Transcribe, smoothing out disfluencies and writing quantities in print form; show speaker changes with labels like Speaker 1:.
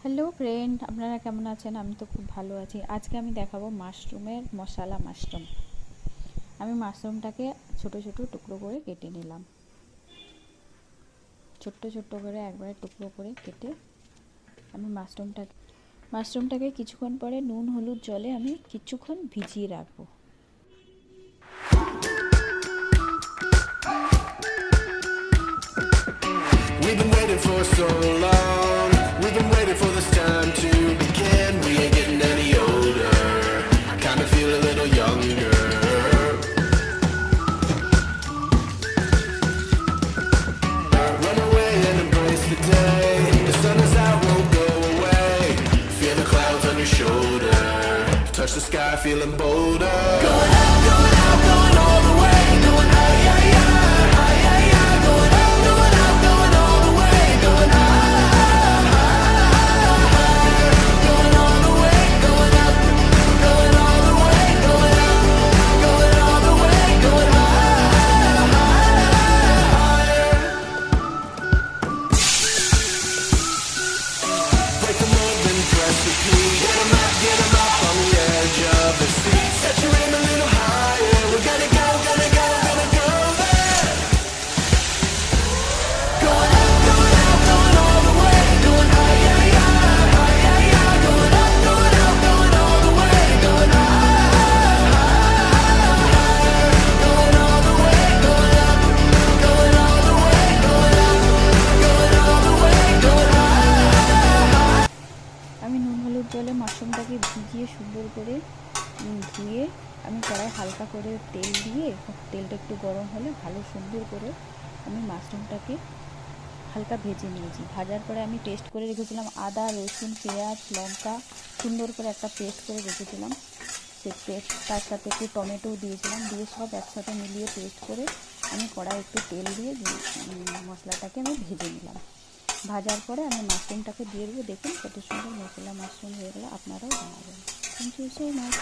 Speaker 1: Hello friend, আপনারা কেমন আছেন? আমি তো খুব ভালো আছি। আজকে আমি দেখাবো মাশরুমের মশলা মাশরুম। আমি মাশরুমটাকে ছোট ছোট টুকরো করে কেটে নিলাম। ছোট্ট ছোট্ট করে একবারে টুকরো করে কেটে আমি মাশরুমটাকে কিছুক্ষণ পরে নুন হলুদ জলে আমি কিছুক্ষণ ভিজিয়ে রাখবো।
Speaker 2: We've been waiting for so long. We've been waiting for this time to begin. We ain't getting any older. I kinda feel a little younger. Run away and embrace the day. The sun is out, won't go away. Feel the clouds on your shoulder. Touch the sky, feeling bolder. Going out, going out, going all the way. Going high, high, high, high, high, high. Going out, going out, going all the way. Going high, high, high. Going all the way, going up. Going all the way, going up. Going all the way, going high, higher. Break the mold and press repeat. Get 'em up on the edge of the seat. Set your aim a little higher. We're gonna go, gonna go, gonna go there. Going up, going out, going all the way. Going high, high, high, high, high, high. Going up, going out, going all the way. Going high, higher. Going all the way, going up. Going all the way, going up. Going all the way, going high.
Speaker 1: আমি নুন হলুদ জলে মাশরুমটাকে ভিজিয়ে সুন্দর করে ধুয়ে আমি কড়াই হালকা করে তেল দিয়ে, তেলটা একটু গরম হলে ভালো সুন্দর করে আমি মাশরুমটাকে হালকা ভেজে নিয়েছি। ভাজার পরে আমি টেস্ট করে রেখেছিলাম আদা রসুন পেঁয়াজ লঙ্কা, সুন্দর করে একটা পেস্ট করে রেখেছিলাম। সেই পেস্ট তার সাথে একটু টমেটোও দিয়েছিলাম, দিয়ে সব একসাথে মিলিয়ে পেস্ট করে আমি কড়াই একটু তেল দিয়ে মশলাটাকে আমি ভেজে নিলাম। ভাজার পরে আমি মাশরুমটাকে দিয়ে দেবো। দেখুন কত সুন্দর মশলা মাশরুম হয়ে গেলো, আপনারাও বানাবেন। Thank you so much.